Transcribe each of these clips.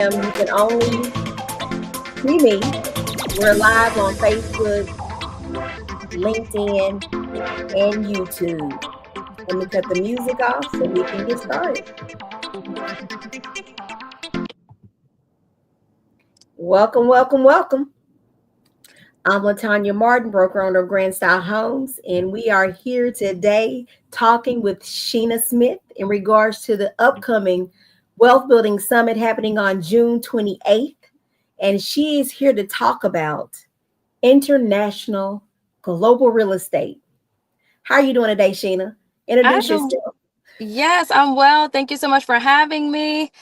You can only see me. We're live on Facebook, LinkedIn, and YouTube. Let me cut the music off so we can get started. Welcome, welcome, welcome. I'm LaTonya Martin, broker owner of Grand Style Homes, and we are here today talking with Sheena Smith in regards to the upcoming Wealth Building Summit happening on June 28th. And she is here to talk about international global real estate. How are you doing today, Sheena? I Introduce do. yourself. Yes, I'm well. Thank you so much for having me.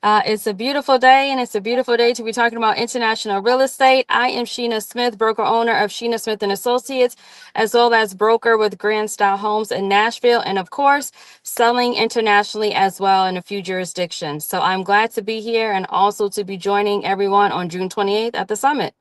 It's a beautiful day, and it's a beautiful day to be talking about international real estate. I am Sheena Smith, broker owner of Sheena Smith and Associates, as well as broker with Grand Style Homes in Nashville, and of course, selling internationally as well in a few jurisdictions. So I'm glad to be here and also to be joining everyone on June 28th at the summit.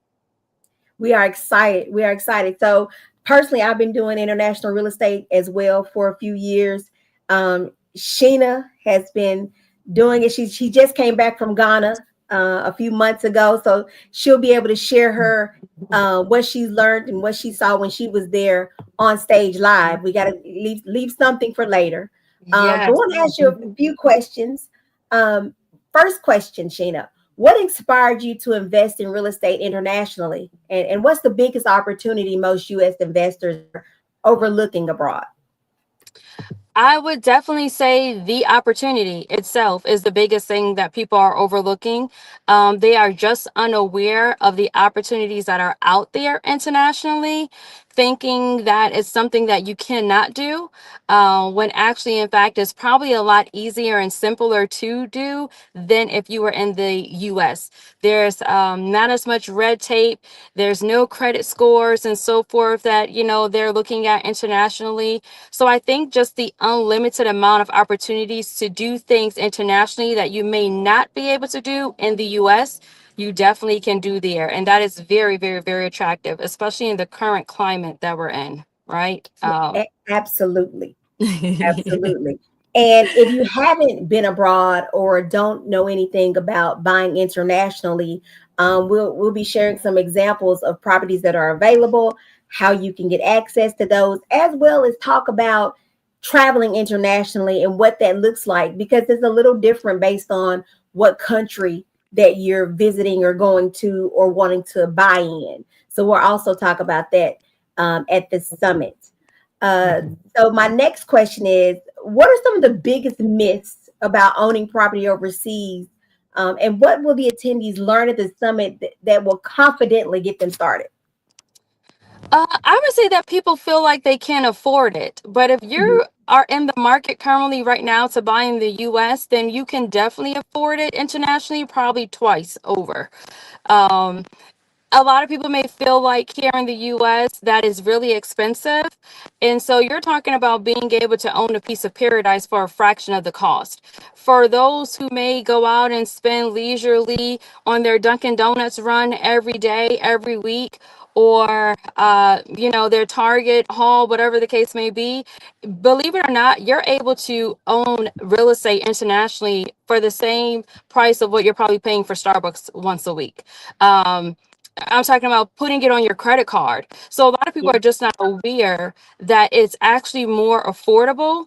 We are excited. We are excited. So personally, I've been doing international real estate as well for a few years. Sheena has been doing it. She just came back from Ghana a few months ago, so she'll be able to share her what she's learned and what she saw when she was there on stage live. We got to leave something for later. But I Yes. want to ask you a few questions. Um, First question, Sheena. What inspired you to invest in real estate internationally? And what's the biggest opportunity most U.S. investors are overlooking abroad? I would definitely say the opportunity itself is the biggest thing that people are overlooking. They are just unaware of the opportunities that are out there internationally, thinking that it's something that you cannot do, when actually, in fact, it's probably a lot easier and simpler to do than if you were in the US. There's not as much red tape, there's no credit scores and so forth that, they're looking at internationally. So I think just the unlimited amount of opportunities to do things internationally that you may not be able to do in the US, you definitely can do there. And that is very, very, very attractive, especially in the current climate that we're in, right? Absolutely. Absolutely. And if you haven't been abroad or don't know anything about buying internationally, we'll be sharing some examples of properties that are available, how you can get access to those, as well as talk about traveling internationally and what that looks like, because it's a little different based on what country that you're visiting or going to or wanting to buy in. So we'll also talk about that at the summit. So my next question is, what are some of the biggest myths about owning property overseas? And what will the attendees learn at the summit that will confidently get them started? I would say that people feel like they can't afford it. But if Mhm. you are in the market currently right now to buy in the US, then you can definitely afford it internationally, probably twice over. Um, a lot of people may feel like here in the US that is really expensive. And so you're talking about being able to own a piece of paradise for a fraction of the cost. For those who may go out and spend leisurely on their Dunkin' Donuts run every day, every week, or their Target haul, whatever the case may be, believe it or not, you're able to own real estate internationally for the same price of what you're probably paying for Starbucks once a week. I'm talking about putting it on your credit card. So a lot of people Yeah, are just not aware that it's actually more affordable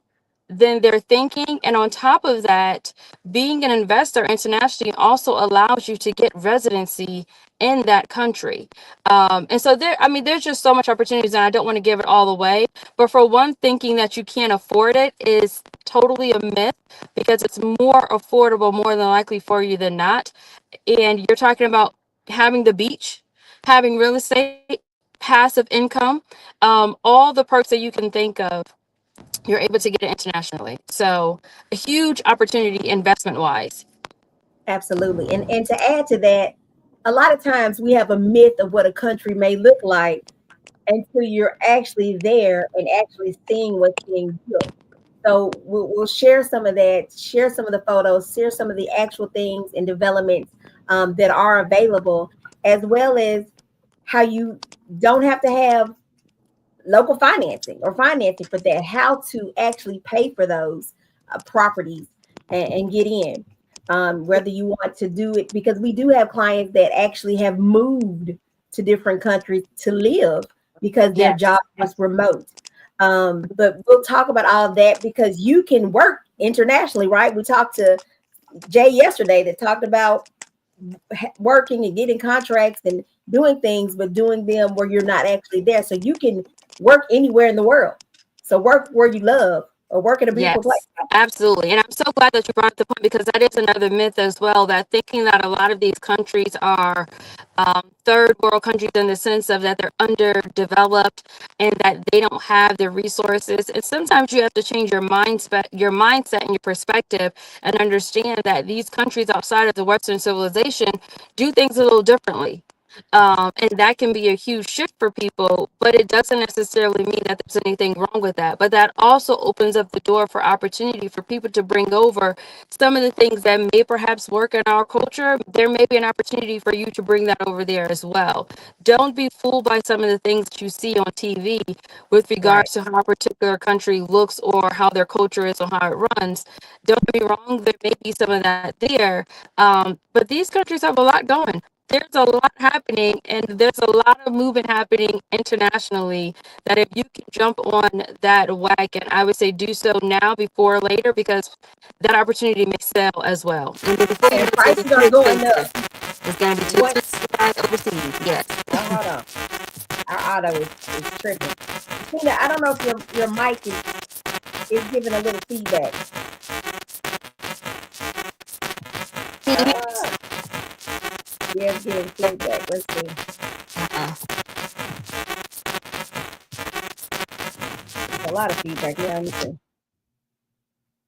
than they're thinking. And on top of that, being an investor internationally also allows you to get residency in that country. And so there's just so much opportunities, and I don't want to give it all away. But for one, thinking that you can't afford it is totally a myth, because it's more affordable more than likely for you than not. And you're talking about having the beach, having real estate, passive income, all the perks that you can think of, you're able to get it internationally. So a huge opportunity investment wise. absolutely. And to add to that, a lot of times we have a myth of what a country may look like until you're actually there and actually seeing what's being built. So we'll share some of that, share some of the photos, share some of the actual things and developments that are available, as well as how you don't have to have local financing or financing for that, how to actually pay for those properties and get in. whether you want to do it, because we do have clients that actually have moved to different countries to live because their Yes. job was remote. But we'll talk about all of that because you can work internationally, right? We talked to Jay yesterday that talked about working and getting contracts and doing things, but doing them where you're not actually there. So you can work anywhere in the world. So work where you love or work in a beautiful place. Yes, absolutely. And I'm so glad that you brought up the point because that is another myth as well, that thinking that a lot of these countries are third world countries in the sense of that they're underdeveloped and that they don't have the resources. And sometimes you have to change your mindset and your perspective and understand that these countries outside of the Western civilization do things a little differently. And that can be a huge shift for people, but it doesn't necessarily mean that there's anything wrong with that. But that also opens up the door for opportunity for people to bring over some of the things that may perhaps work in our culture. There may be an opportunity for you to bring that over there as well. Don't be fooled by some of the things that you see on TV with Right. regards to how a particular country looks or how their culture is or how it runs. Don't get me wrong, there may be some of that there. But these countries have a lot going. There's a lot happening and there's a lot of movement happening internationally that if you can jump on that wagon, I would say do so now before later because that opportunity may sell as well. And then before you know And it's going to prices be are too going up. expensive. It's going to be too What? expensive to buy overseas. Yes. Oh, hold on. Our auto is tripping. Sheena, I don't know if your mic is giving a little feedback. Can you hear me? Ah, yeah, it's giving feedback. Let's see. Uh-uh. It's a lot of feedback. Yeah, let me see.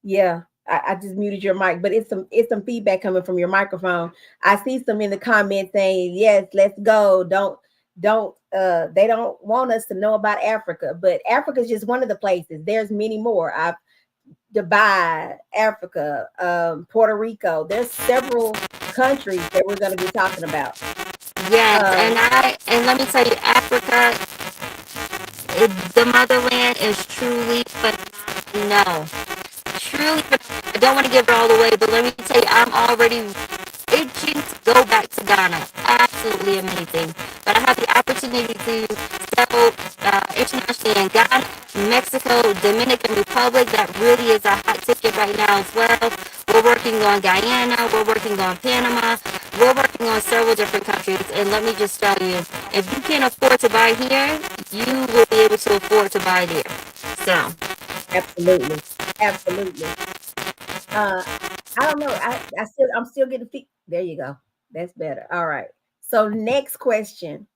Yeah, I just muted your mic, but it's some feedback coming from your microphone. I see some in the comments saying, yes, let's go. Don't they don't want us to know about Africa, but Africa is just one of the places. There's many more. I've Dubai, Africa, Puerto Rico. There's several countries that we're going to be talking about. Yes, Um, and let me tell you, Africa, the motherland is truly phenomenal. Truly, I don't want to give it all away, but let me tell you, I'm already itching to go back to Ghana. Absolutely amazing. But I have the opportunity to sell internationally in Ghana, Mexico, Dominican Republic. That really is a hot ticket right now as well. We're working on Guyana. We're working on Panama. We're working on several different countries. And let me just tell you, if you can't afford to buy here, you will be able to afford to buy there. So, Absolutely, absolutely. Uh, I don't know. I'm still getting there you go. That's better. All right. So next question.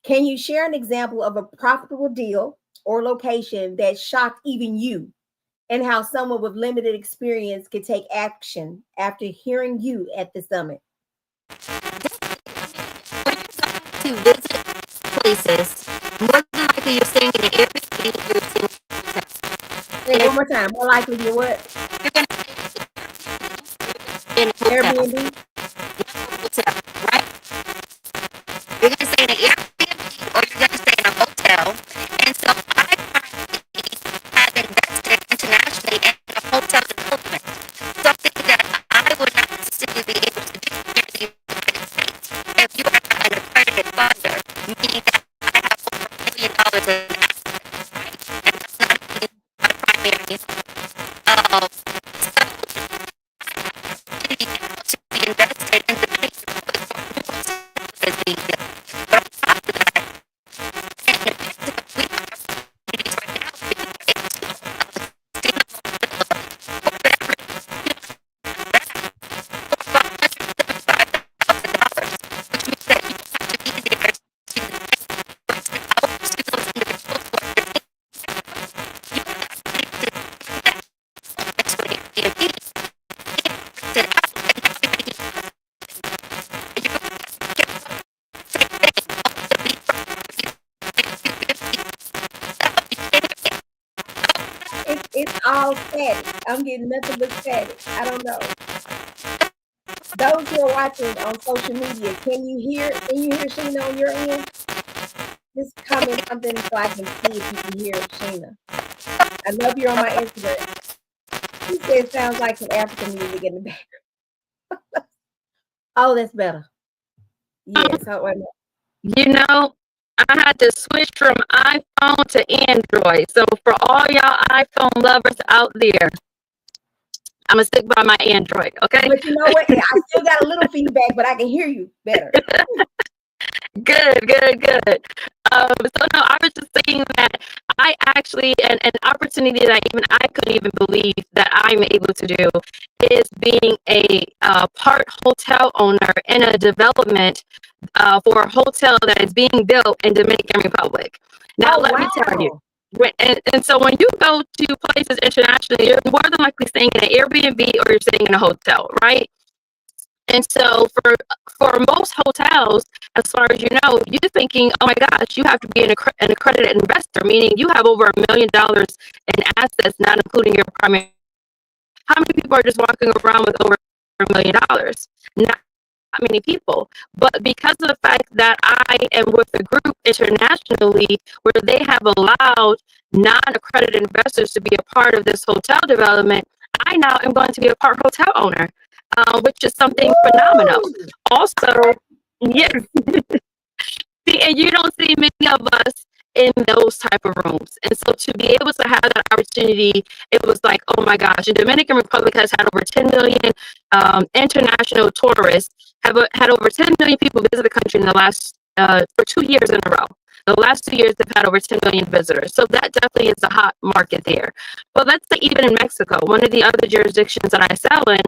Can you share an example of a profitable deal or location that shocked even you and how someone with limited experience could take action after hearing you at the summit? to visit places, more than likely you're staying in an Airbnb, you're staying Say it in, one more time. More likely you're what? you're going to stay in a hotel, Airbnb? hotel, right? You're going to stay in an Airbnb or you're going to stay in a hotel. And so I currently have invested internationally in a hotel development, something that I would not necessarily be able to do here in the United States if you are not an accredited funder, meaning that I have over $1 million in assets, right? And that's not even my primary opportunity now to be invested in the base as being built. But on top of that, and the best of we have opportunities right now because we're able to whatever $575,000, which means that you don't have to be there to rent it out to those individuals who are living. You have the opportunity to do that to an Airbnb and rent it out, and now you're making profit. And you're going to get same thing off the beachfront. It's all static. I'm getting nothing but static. I don't know. Those who are watching on social media, can you hear Sheena on your end? Just comment something so I can see if you can hear Sheena. I love you on my Instagram. She said sounds like some African music in the background. Oh, that's better. Yes. Oh, wait a minute. You know, I had to switch from iPhone to Android. So for all y'all iPhone lovers out there, I'm gonna stick by my Android, okay? But you know what? I still got a little feedback, but I can hear you better. Good. So no, I was just saying that I actually, an opportunity that even I couldn't even believe that I'm able to do is being a part hotel owner in a development for a hotel that is being built in Dominican Republic. Now, Oh, let me tell you. wow. And so when you go to places internationally, you're more than likely staying in an Airbnb or you're staying in a hotel, right? And so for most hotels, as far as you know, you're thinking, oh my gosh, you have to be an accredited investor, meaning you have over $1 million in assets, not including your primary. How many people are just walking around with over $1 million? Not many people. But because of the fact that I am with a group internationally where they have allowed non-accredited investors to be a part of this hotel development, I now am going to be a part hotel owner, which is something phenomenal. Woo! Also, yes, see, and you don't see many of us in those type of rooms. And so to be able to have that opportunity, it was like, oh my gosh, the Dominican Republic has had over 10 million international tourists, had over 10 million people visit the country in the last, for 2 years in a row. The last 2 years, they've had over 10 million visitors. So that definitely is a hot market there. But let's say even in Mexico, one of the other jurisdictions that I sell in,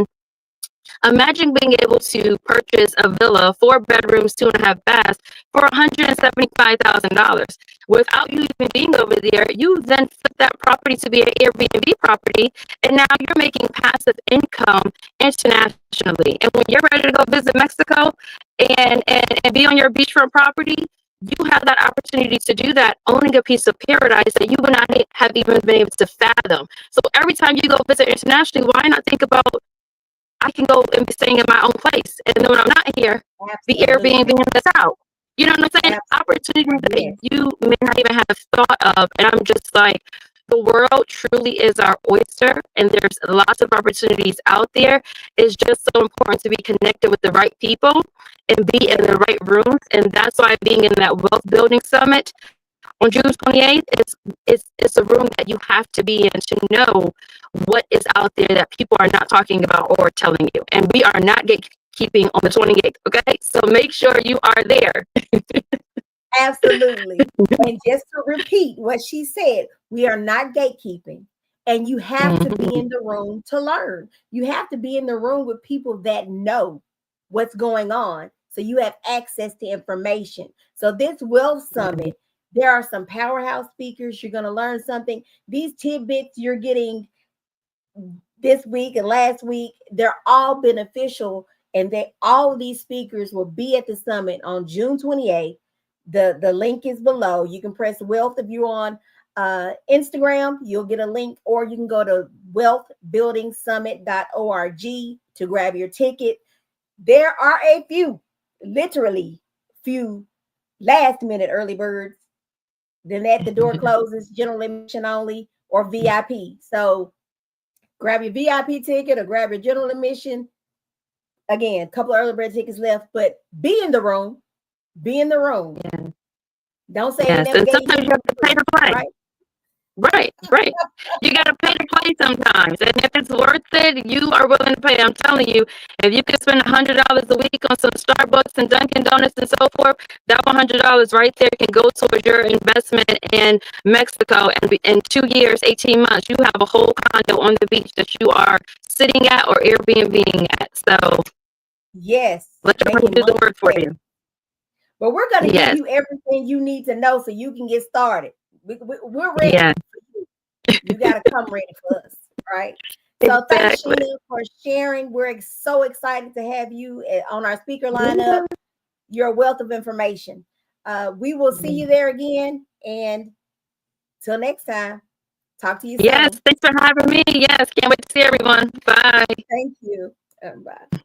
imagine being able to purchase a villa, 4 bedrooms, 2.5 baths, for $175,000. Without you even being over there, you then flip that property to be an Airbnb property, and now you're making passive income internationally. And when you're ready to go visit Mexico and be on your beachfront property, you have that opportunity to do that, owning a piece of paradise that you would not have even been able to fathom. So every time you go visit internationally, why not think about, I can go and be staying in my own place. And then when I'm not here, the Absolutely. Airbnb this out. You know what I'm saying? Absolutely. Opportunities that Yes. you may not even have thought of. And I'm just like, the world truly is our oyster, and there's lots of opportunities out there. It's just so important to be connected with the right people and be in the right rooms. And that's why being in that wealth building summit on June 28th, it's a room that you have to be in to know what is out there that people are not talking about or telling you. And we are not gatekeeping on the 28th, okay? So make sure you are there. Absolutely. And just to repeat what she said, we are not gatekeeping. And you have to be Mhm. in the room to learn. You have to be in the room with people that know what's going on. So you have access to information. So this Wealth Summit, there are some powerhouse speakers. You're going to learn something. These tidbits you're getting this week and last week, they're all beneficial. And they all of these speakers will be at the summit on June 28th. The link is below. You can press wealth if you're on Instagram, you'll get a link, or you can go to wealthbuildingsummit.org to grab your ticket. There are a few, literally few last minute early birds. Then at the door closes, general admission only or VIP. So grab your VIP ticket or grab your general admission. Again, a couple of early bird tickets left, but be in the room. Be in the room. Yeah. Don't say Yes. never And gave sometimes you you have to pay to play. right? Right. You got to pay to play sometimes. And if it's worth it, you are willing to pay. I'm telling you, if you could spend $100 a week on some Starbucks and Dunkin' Donuts and so forth, that $100 right there can go towards your investment in Mexico. And in 2 years, 18 months, you have a whole condo on the beach that you are sitting at or Airbnb at. So Yes, let your money making do the money work for fast. you. But we're going to give Yes. you everything you need to know so you can get started. We're ready. Yeah. You got to come ready for us, right? So thanks, Exactly. Sheena, for sharing. We're so excited to have you on our speaker lineup. You're a wealth of information. We will see you there again. And till next time, talk to you Yes. soon. Thanks for having me. Yes. Can't wait to see everyone. Bye. Thank you. Bye.